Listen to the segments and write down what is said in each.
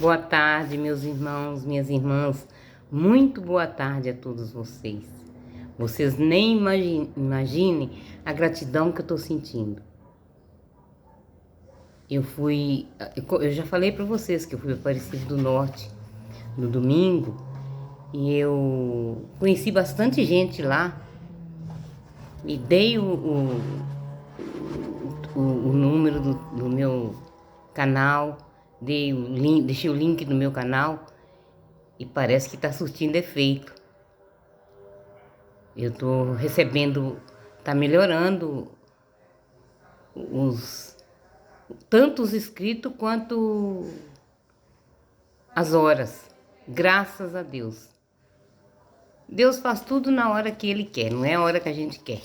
Boa tarde, meus irmãos, minhas irmãs. Muito boa tarde a todos vocês. Vocês nem imaginem a gratidão que eu estou sentindo. Eu já falei para vocês que eu fui para Aparecida do Norte no domingo e eu conheci bastante gente lá. Me dei o número do meu canal, deixei o link do meu canal e parece que está surtindo efeito. Eu estou recebendo, está melhorando tanto os inscritos quanto as horas. Graças a Deus. Deus faz tudo na hora que Ele quer, não é a hora que a gente quer.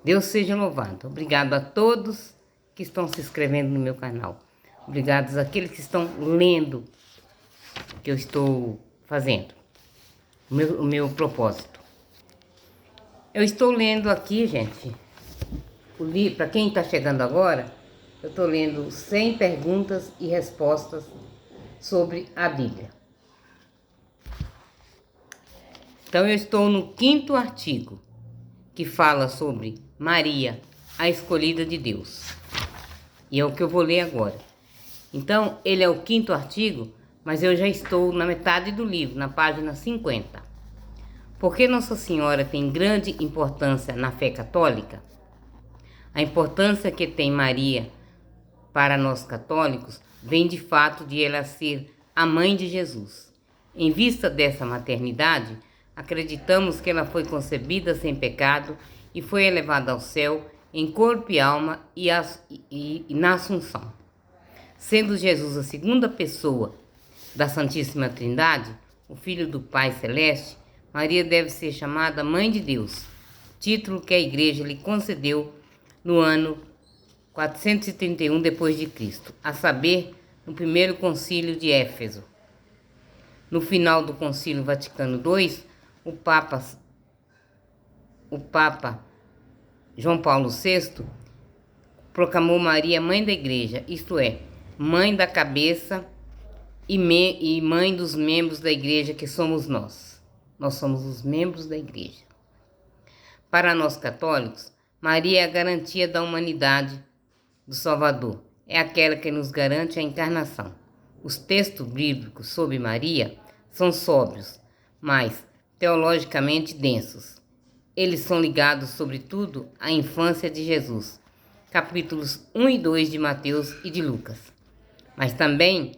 Deus seja louvado. Obrigado a todos que estão se inscrevendo no meu canal. Obrigado àqueles que estão lendo o que eu estou fazendo. O meu propósito. Eu estou lendo aqui, gente, para quem está chegando agora, eu estou lendo 100 perguntas e respostas sobre a Bíblia. Então eu estou no 5º artigo, que fala sobre Maria, a escolhida de Deus. E é o que eu vou ler agora. Então, ele é o 5º artigo, mas eu já estou na metade do livro, na página 50. Por que Nossa Senhora tem grande importância na fé católica? A importância que tem Maria para nós católicos vem de fato de ela ser a mãe de Jesus. Em vista dessa maternidade, acreditamos que ela foi concebida sem pecado e foi elevada ao céu em corpo e alma e na Assunção. Sendo Jesus a segunda pessoa da Santíssima Trindade, o Filho do Pai Celeste, Maria deve ser chamada Mãe de Deus, título que a Igreja lhe concedeu no ano 431 d.C., a saber, no primeiro concílio de Éfeso. No final do Concílio Vaticano II, o Papa João Paulo VI proclamou Maria Mãe da Igreja, isto é, Mãe da cabeça e Mãe dos membros da Igreja que somos nós. Nós somos os membros da Igreja. Para nós católicos, Maria é a garantia da humanidade do Salvador. É aquela que nos garante a encarnação. Os textos bíblicos sobre Maria são sóbrios, mas teologicamente densos. Eles são ligados, sobretudo, à infância de Jesus, capítulos 1 e 2 de Mateus e de Lucas, mas também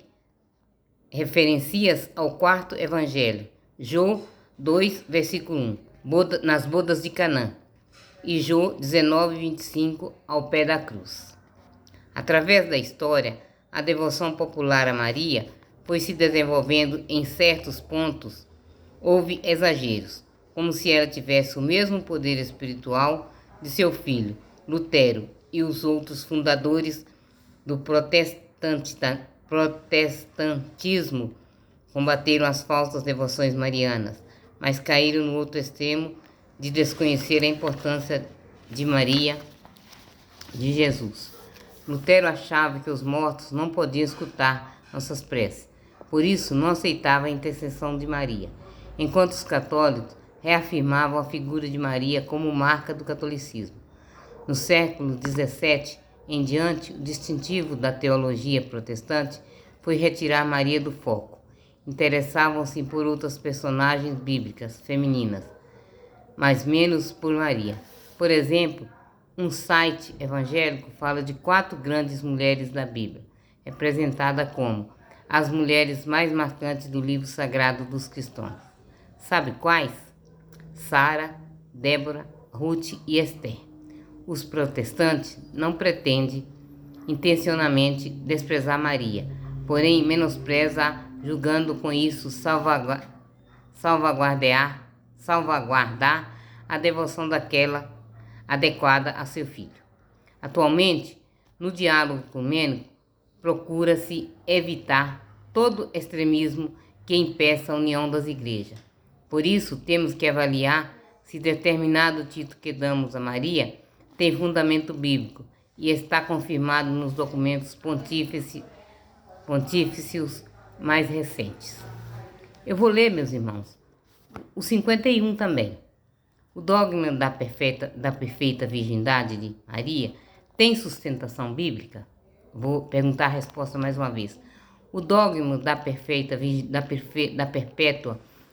referencias ao 4º Evangelho, João 2, versículo 1, nas bodas de Canaã, e João 19, 25, ao pé da cruz. Através da história, a devoção popular a Maria foi se desenvolvendo em certos pontos. Houve exageros, como se ela tivesse o mesmo poder espiritual de seu filho, Lutero, e os outros fundadores do protestantismo combateram as falsas devoções marianas, mas caíram no outro extremo de desconhecer a importância de Maria, de Jesus. Lutero achava que os mortos não podiam escutar nossas preces, por isso não aceitava a intercessão de Maria, enquanto os católicos reafirmavam a figura de Maria como marca do catolicismo. No século XVII em diante, o distintivo da teologia protestante foi retirar Maria do foco. Interessavam-se por outras personagens bíblicas femininas, mas menos por Maria. Por exemplo, um site evangélico fala de 4 grandes mulheres da Bíblia, representada como as mulheres mais marcantes do livro sagrado dos cristãos. Sabe quais? Sara, Débora, Ruth e Esther. Os protestantes não pretendem intencionalmente desprezar Maria, porém menospreza, julgando com isso salvaguardar a devoção daquela adequada a seu filho. Atualmente, no diálogo ecumênico, procura-se evitar todo extremismo que impeça a união das igrejas. Por isso, temos que avaliar se determinado título que damos a Maria tem fundamento bíblico e está confirmado nos documentos pontífices pontífices mais recentes. Eu vou ler, meus irmãos, o 51 também. O dogma da perfeita virgindade de Maria tem sustentação bíblica? Vou perguntar a resposta mais uma vez. O dogma da perpétua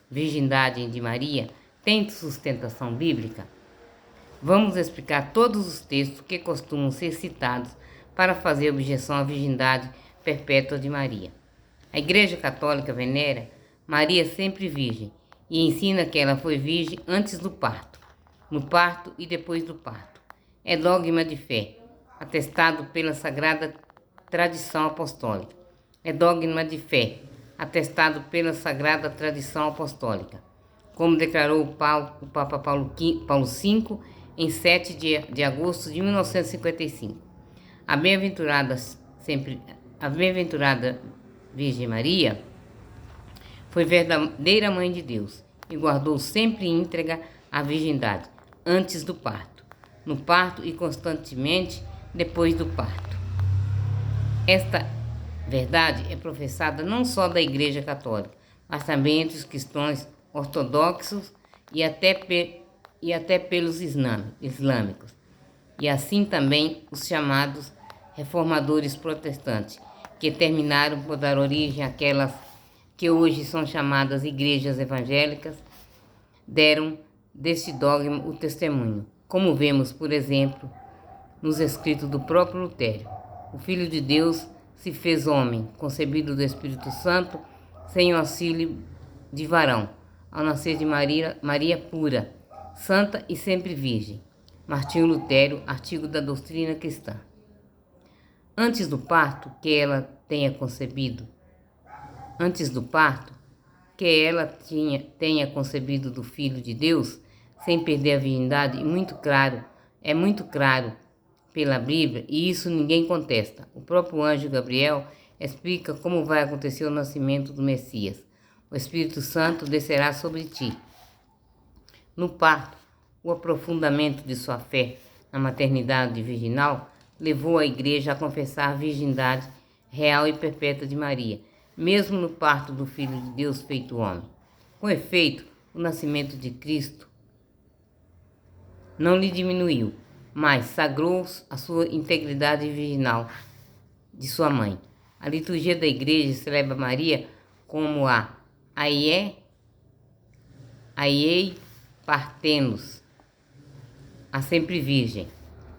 virgindade de Maria tem sustentação bíblica? Vamos explicar todos os textos que costumam ser citados para fazer objeção à virgindade perpétua de Maria. A Igreja Católica venera Maria sempre virgem e ensina que ela foi virgem antes do parto, no parto e depois do parto. É dogma de fé, atestado pela Sagrada Tradição Apostólica. É dogma de fé, atestado pela Sagrada Tradição Apostólica, como declarou o Papa Paulo V em 7 de agosto de 1955. A bem-aventurada Virgem Maria foi verdadeira Mãe de Deus e guardou sempre íntegra a virgindade, antes do parto, no parto e constantemente depois do parto. Esta verdade é professada não só da Igreja Católica, mas também entre os cristãos ortodoxos e até pelos islâmicos, e assim também os chamados reformadores protestantes, que terminaram por dar origem àquelas que hoje são chamadas igrejas evangélicas, deram deste dogma o testemunho, como vemos, por exemplo, nos escritos do próprio Lutero. O Filho de Deus se fez homem, concebido do Espírito Santo, sem o auxílio de varão, ao nascer de Maria pura, santa e sempre virgem. Martinho Lutero, artigo da doutrina cristã. Antes do parto que ela tenha concebido do Filho de Deus, sem perder a virgindade, é muito claro pela Bíblia, e isso ninguém contesta. O próprio anjo Gabriel explica como vai acontecer o nascimento do Messias. O Espírito Santo descerá sobre ti. No parto, o aprofundamento de sua fé na maternidade virginal levou a Igreja a confessar a virgindade real e perpétua de Maria, mesmo no parto do Filho de Deus feito homem. Com efeito, o nascimento de Cristo não lhe diminuiu, mas sagrou a sua integridade virginal de sua mãe. A liturgia da Igreja celebra Maria como a Aiei Partenos, a sempre virgem.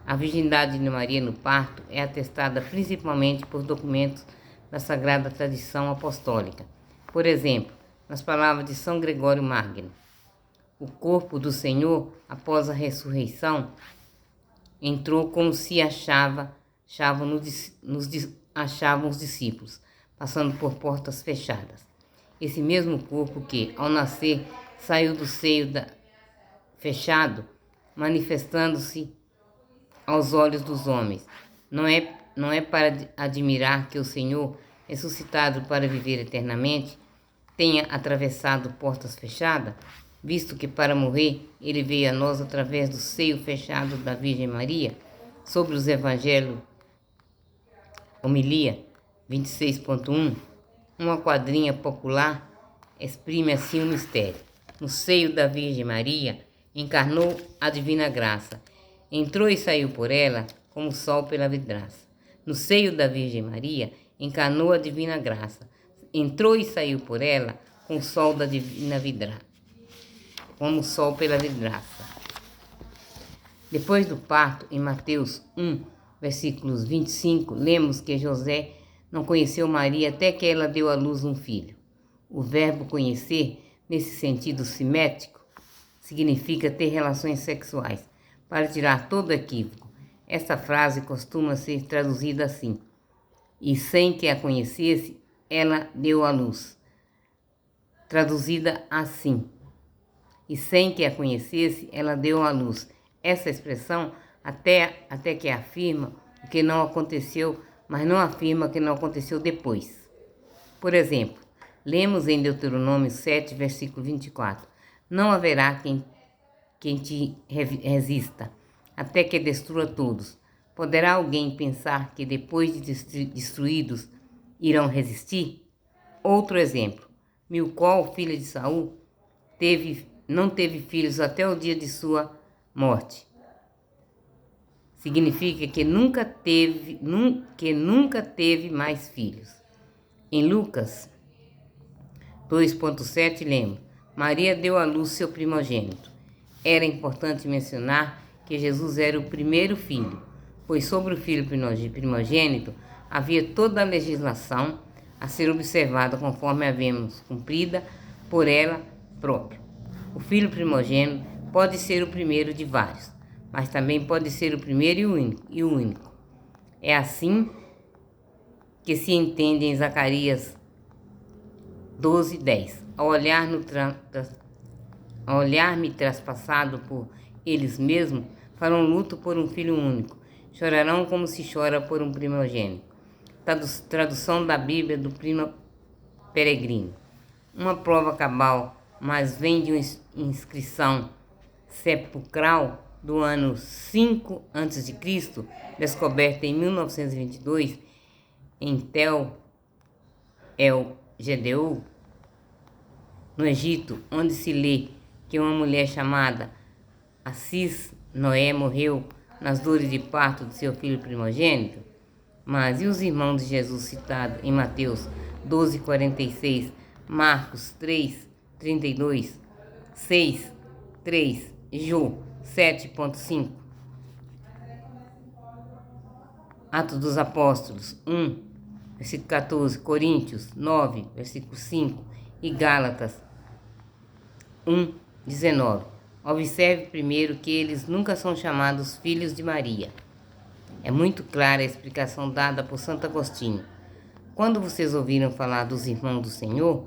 A virgindade de Maria no parto é atestada principalmente por documentos da Sagrada Tradição Apostólica. Por exemplo, nas palavras de São Gregório Magno: o corpo do Senhor, após a ressurreição, entrou como se achavam os discípulos, passando por portas fechadas. Esse mesmo corpo que, ao nascer, saiu do seio fechado, manifestando-se aos olhos dos homens. Não é para admirar que o Senhor, ressuscitado para viver eternamente, tenha atravessado portas fechadas, visto que para morrer ele veio a nós através do seio fechado da Virgem Maria. Sobre os Evangelhos, homilia 26.1, uma quadrinha popular exprime assim o mistério. No seio da Virgem Maria encarnou a divina graça, entrou e saiu por ela como o sol pela vidraça. No seio da Virgem Maria encarnou a divina graça, entrou e saiu por ela como o sol da divina vidraça, como o sol pela vidraça. Depois do parto, em Mateus 1, versículos 25, lemos que José não conheceu Maria até que ela deu à luz um filho. O verbo conhecer, nesse sentido simétrico, significa ter relações sexuais. Para tirar todo equívoco, esta frase costuma ser traduzida assim: e sem que a conhecesse, ela deu à luz. Traduzida assim: e sem que a conhecesse, ela deu à luz. Essa expressão até que afirma o que não aconteceu, mas não afirma que não aconteceu depois. Por exemplo, lemos em Deuteronômio 7, versículo 24: não haverá quem te resista, até que destrua todos. Poderá alguém pensar que depois de destruídos irão resistir? Outro exemplo, Milcol, filha de Saul, não teve filhos até o dia de sua morte. Significa que nunca teve mais filhos. Em Lucas 2,7 lembra, Maria deu à luz seu primogênito. Era importante mencionar que Jesus era o primeiro filho, pois sobre o filho primogênito havia toda a legislação a ser observada conforme havemos cumprida por ela própria. O filho primogênito pode ser o primeiro de vários, mas também pode ser o primeiro e o único. É assim que se entende em Zacarias 12:10. Ao olhar-me traspassado por eles mesmos, farão luto por um filho único. Chorarão como se chora por um primogênito. Tradução da Bíblia do Primo Peregrino. Uma prova cabal, mas vem de uma inscrição sepulcral do ano 5 a.C., descoberta em 1922 em Tel El-Gedeu, no Egito, onde se lê que uma mulher chamada Assis Noé morreu nas dores de parto de seu filho primogênito. Mas e os irmãos de Jesus citados em Mateus 12:46, Marcos 3:32, 6:3, João 7:5, Atos dos Apóstolos 1, versículo 14, Coríntios 9, versículo 5 e Gálatas 1:19. Observe primeiro que eles nunca são chamados filhos de Maria. É muito clara a explicação dada por Santo Agostinho. Quando vocês ouviram falar dos irmãos do Senhor,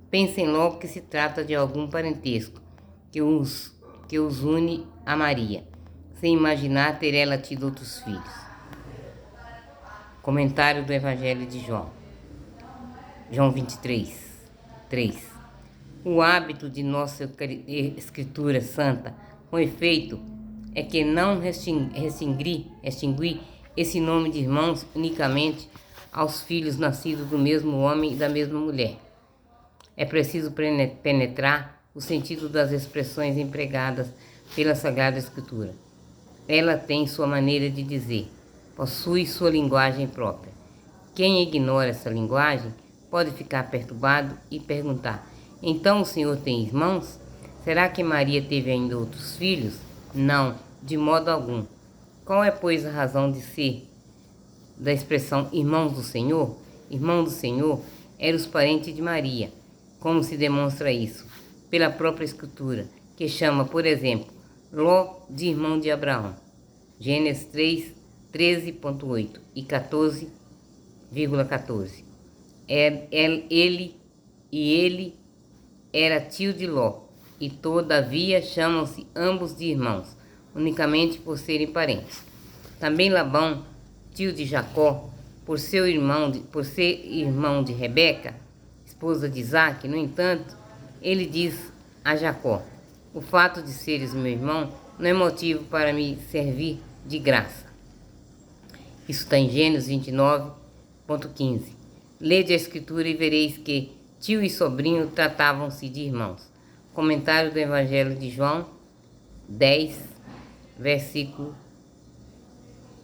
pensem logo que se trata de algum parentesco que os une a Maria, sem imaginar ter ela tido outros filhos. Comentário do Evangelho de João. João 23:3. O hábito de nossa Escritura Santa, com efeito, é que não restringir esse nome de irmãos unicamente aos filhos nascidos do mesmo homem e da mesma mulher. É preciso penetrar o sentido das expressões empregadas pela Sagrada Escritura. Ela tem sua maneira de dizer, possui sua linguagem própria. Quem ignora essa linguagem pode ficar perturbado e perguntar: então o Senhor tem irmãos? Será que Maria teve ainda outros filhos? Não, de modo algum. Qual é, pois, a razão de ser da expressão irmãos do Senhor? Irmão do Senhor eram os parentes de Maria. Como se demonstra isso? Pela própria Escritura, que chama, por exemplo, Ló de irmão de Abraão. Gênesis 13:8 e 14,14. Ele era tio de Ló, e todavia chamam-se ambos de irmãos, unicamente por serem parentes. Também Labão, tio de Jacó, por ser irmão de Rebeca, esposa de Isaque, no entanto, ele diz a Jacó: o fato de seres meu irmão não é motivo para me servir de graça. Isso está em Gênesis 29:15. Lede a Escritura e vereis que tio e sobrinho tratavam-se de irmãos. Comentário do Evangelho de João 10, versículo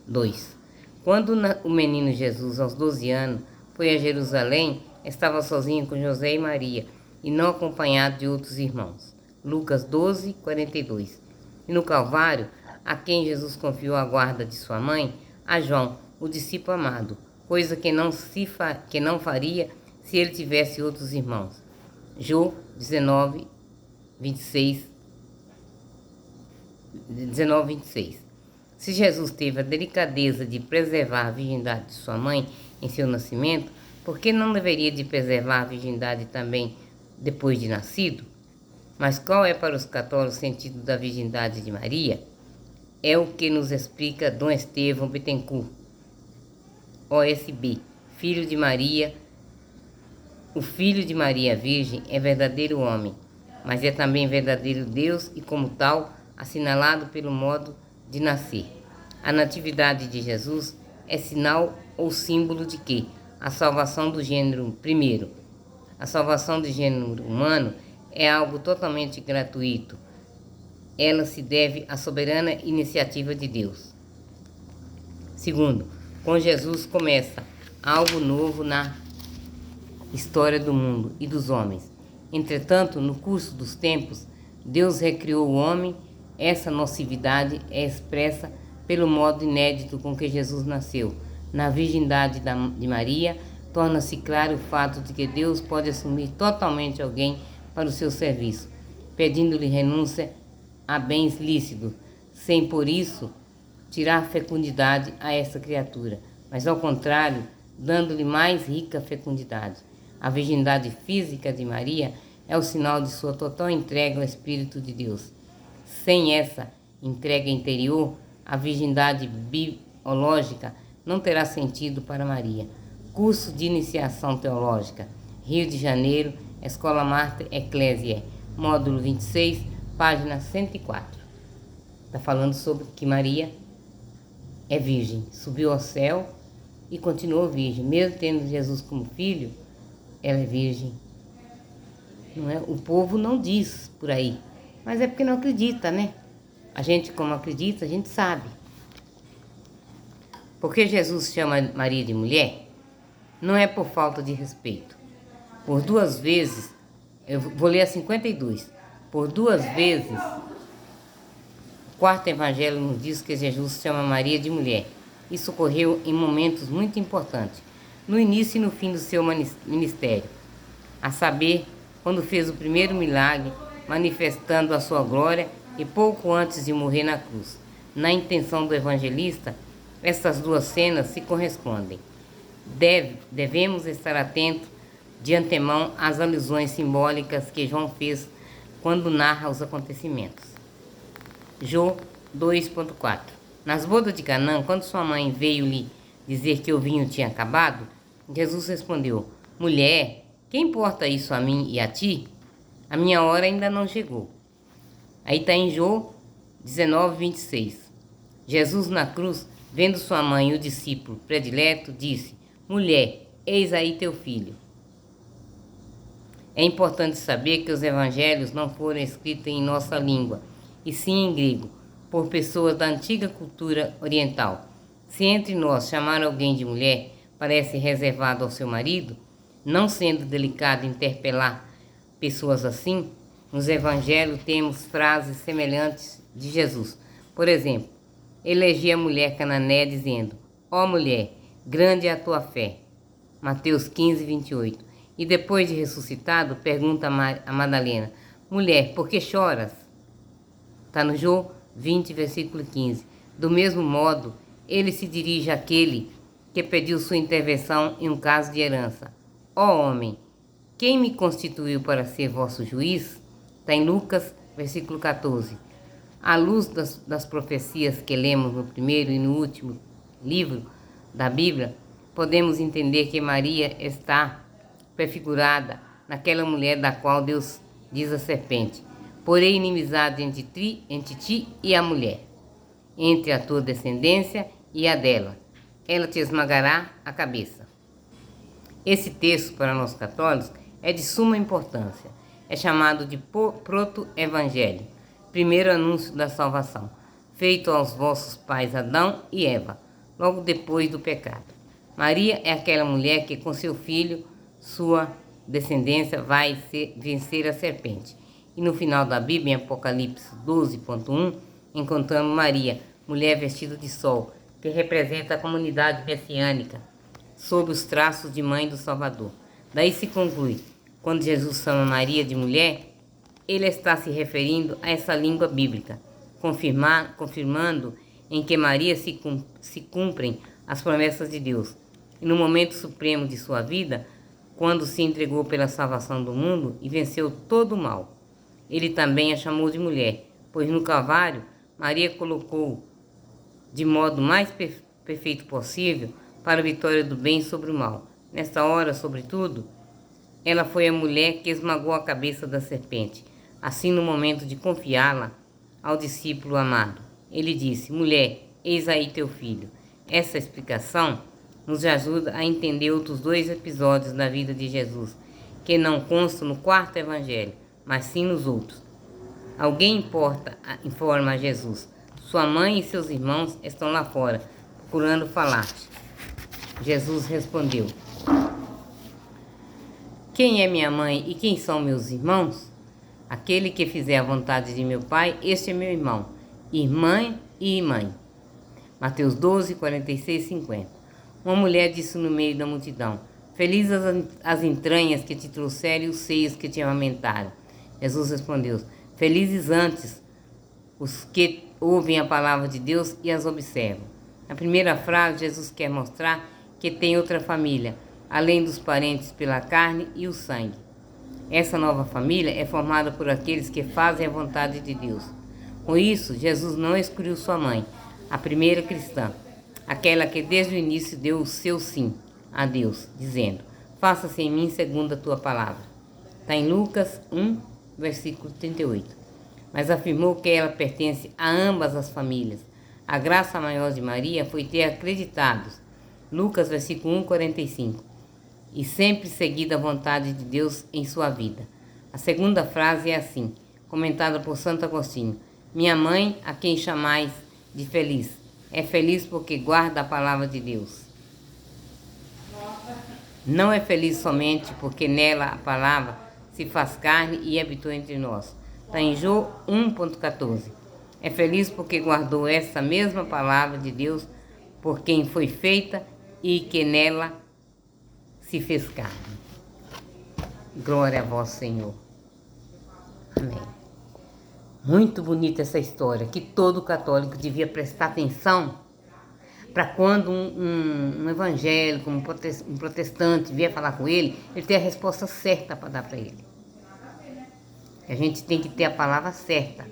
2. Quando o menino Jesus, aos 12 anos, foi a Jerusalém, estava sozinho com José e Maria, e não acompanhado de outros irmãos. Lucas 12:42. E no Calvário, a quem Jesus confiou a guarda de sua mãe, a João, o discípulo amado, coisa que não faria se ele tivesse outros irmãos. João 19:26. Se Jesus teve a delicadeza de preservar a virgindade de sua mãe em seu nascimento, por que não deveria de preservar a virgindade também depois de nascido? Mas qual é para os católicos o sentido da virgindade de Maria? É o que nos explica Dom Estevão Bittencourt, OSB, filho de Maria. O Filho de Maria Virgem é verdadeiro homem, mas é também verdadeiro Deus e, como tal, assinalado pelo modo de nascer. A natividade de Jesus é sinal ou símbolo de que, a salvação do gênero. Primeiro, a salvação do gênero humano é algo totalmente gratuito. Ela se deve à soberana iniciativa de Deus. Segundo, com Jesus começa algo novo na história do mundo e dos homens. Entretanto, no curso dos tempos, Deus recriou o homem. Essa nocividade é expressa pelo modo inédito com que Jesus nasceu. Na virgindade de Maria, torna-se claro o fato de que Deus pode assumir totalmente alguém para o seu serviço, pedindo-lhe renúncia a bens lícitos, sem por isso tirar fecundidade a essa criatura, mas ao contrário, dando-lhe mais rica fecundidade. A virgindade física de Maria é o sinal de sua total entrega ao Espírito de Deus. Sem essa entrega interior, a virgindade biológica não terá sentido para Maria. Curso de Iniciação Teológica, Rio de Janeiro, Escola Mater Ecclesiae, módulo 26, página 104. Está falando sobre que Maria é virgem, subiu ao céu e continuou virgem. Mesmo tendo Jesus como filho, ela é virgem. Não é? O povo não diz por aí, mas é porque não acredita, né? A gente, como acredita, a gente sabe. Porque Jesus chama Maria de mulher, não é por falta de respeito. Por duas vezes, eu vou ler a 52, por duas vezes, o quarto evangelho nos diz que Jesus chama Maria de mulher. Isso ocorreu em momentos muito importantes, no início e no fim do seu ministério, a saber, quando fez o primeiro milagre, manifestando a sua glória e pouco antes de morrer na cruz. Na intenção do evangelista, essas duas cenas se correspondem. Devemos estar atentos de antemão às alusões simbólicas que João fez quando narra os acontecimentos. Jó 2.4. Nas bodas de Canaã, quando sua mãe veio lhe dizer que o vinho tinha acabado, Jesus respondeu: mulher, que importa isso a mim e a ti? A minha hora ainda não chegou. Aí está em Jó 19:26. Jesus na cruz, vendo sua mãe e o discípulo predileto, disse: mulher, eis aí teu filho. É importante saber que os evangelhos não foram escritos em nossa língua, e sim em grego, por pessoas da antiga cultura oriental. Se entre nós chamar alguém de mulher parece reservado ao seu marido, não sendo delicado interpelar pessoas assim, nos evangelhos temos frases semelhantes de Jesus. Por exemplo, elegia a mulher cananeia dizendo: ó mulher, grande é a tua fé. Mateus 15:28. E depois de ressuscitado, pergunta a Madalena: mulher, por que choras? Está no João 20, versículo 15. Do mesmo modo, ele se dirige àquele que pediu sua intervenção em um caso de herança: ó homem, quem me constituiu para ser vosso juiz? Está em Lucas, versículo 14. À luz das profecias que lemos no primeiro e no último livro da Bíblia, podemos entender que Maria está prefigurada naquela mulher da qual Deus diz à serpente: porém inimizade entre ti e a mulher, entre a tua descendência e a dela. Ela te esmagará a cabeça. Esse texto, para nós católicos, é de suma importância. É chamado de proto-evangelho, primeiro anúncio da salvação, feito aos vossos pais Adão e Eva, logo depois do pecado. Maria é aquela mulher que com seu filho, sua descendência, vai vencer a serpente. E no final da Bíblia, em Apocalipse 12.1, encontramos Maria, mulher vestida de sol, que representa a comunidade messiânica, sob os traços de mãe do Salvador. Daí se conclui, quando Jesus chama Maria de mulher, ele está se referindo a essa língua bíblica, confirmando em que Maria se cumprem as promessas de Deus. E no momento supremo de sua vida, quando se entregou pela salvação do mundo e venceu todo o mal, ele também a chamou de mulher, pois no Calvário, Maria colocou de modo mais perfeito possível para a vitória do bem sobre o mal. Nesta hora, sobretudo, ela foi a mulher que esmagou a cabeça da serpente. Assim, no momento de confiá-la ao discípulo amado, ele disse: mulher, eis aí teu filho. Essa explicação nos ajuda a entender outros 2 episódios da vida de Jesus, que não constam no 4º evangelho, mas sim nos outros. Alguém informa a Jesus: sua mãe e seus irmãos estão lá fora, procurando falar-te. Jesus respondeu: quem é minha mãe e quem são meus irmãos? Aquele que fizer a vontade de meu Pai, este é meu irmão, irmã e mãe. Mateus 12, 46 e 50. Uma mulher disse no meio da multidão: felizes as entranhas que te trouxeram e os seios que te amamentaram. Jesus respondeu: felizes antes os que ouvem a palavra de Deus e as observam. Na primeira frase, Jesus quer mostrar que tem outra família, além dos parentes pela carne e o sangue. Essa nova família é formada por aqueles que fazem a vontade de Deus. Com isso, Jesus não excluiu sua mãe, a primeira cristã, aquela que desde o início deu o seu sim a Deus, dizendo: faça-se em mim segundo a tua palavra. Está em Lucas 1, versículo 38. Mas afirmou que ela pertence a ambas as famílias. A graça maior de Maria foi ter acreditado, Lucas versículo 1, 45, e sempre seguido a vontade de Deus em sua vida. A segunda frase é assim, comentada por Santo Agostinho: minha mãe, a quem chamais de feliz, é feliz porque guarda a palavra de Deus. Não é feliz somente porque nela a palavra se faz carne e habitou entre nós. Está em João 1,14. É feliz porque guardou essa mesma palavra de Deus por quem foi feita e que nela se fez carne. Glória a vós, Senhor. Amém. Muito bonita essa história, que todo católico devia prestar atenção para quando um evangélico, um protestante vier falar com ele ter a resposta certa para dar para ele. A gente tem que ter a palavra certa,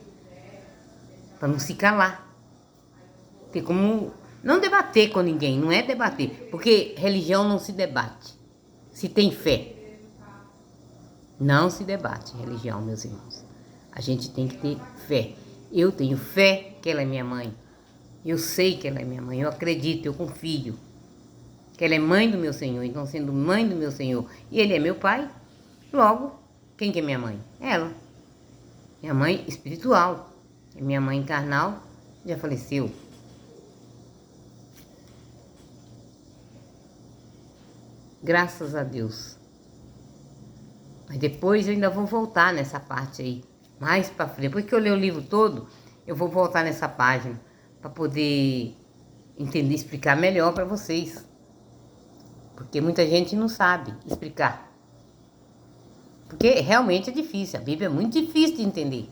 para não se calar. Tem como não debater com ninguém, não é debater, porque religião não se debate. Se tem fé, não se debate religião, meus irmãos. A gente tem que ter fé. Eu tenho fé que ela é minha mãe. Eu sei que ela é minha mãe, eu acredito, eu confio que ela é mãe do meu Senhor. Então, sendo mãe do meu Senhor e ele é meu pai, logo, quem que é minha mãe? Ela. Minha mãe espiritual. Minha mãe carnal já faleceu. Graças a Deus. Mas depois eu ainda vou voltar nessa parte aí, mais para frente. Depois que eu ler o livro todo, eu vou voltar nessa página para poder entender, explicar melhor para vocês. Porque muita gente não sabe explicar. Porque realmente é difícil, a Bíblia é muito difícil de entender.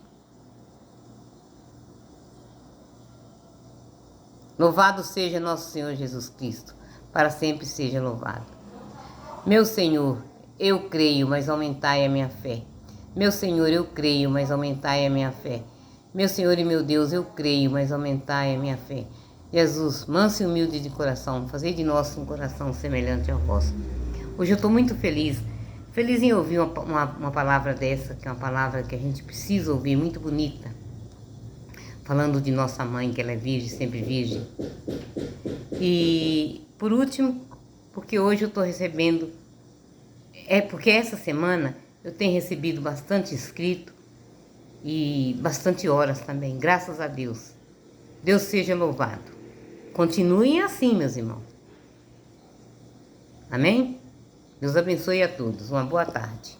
Louvado seja nosso Senhor Jesus Cristo, para sempre seja louvado. Meu Senhor, eu creio, mas aumentai a minha fé. Meu Senhor, eu creio, mas aumentai a minha fé. Meu Senhor e meu Deus, eu creio, mas aumentai a minha fé. Jesus, manso e humilde de coração, fazei de nós um coração semelhante ao vosso. Hoje eu estou muito feliz em ouvir uma palavra dessa, que é uma palavra que a gente precisa ouvir, muito bonita. Falando de nossa mãe, que ela é virgem, sempre virgem. E, por último, porque hoje eu estou recebendo, porque essa semana eu tenho recebido bastante inscrito e bastante horas também, graças a Deus. Deus seja louvado. Continuem assim, meus irmãos. Amém? Deus abençoe a todos. Uma boa tarde.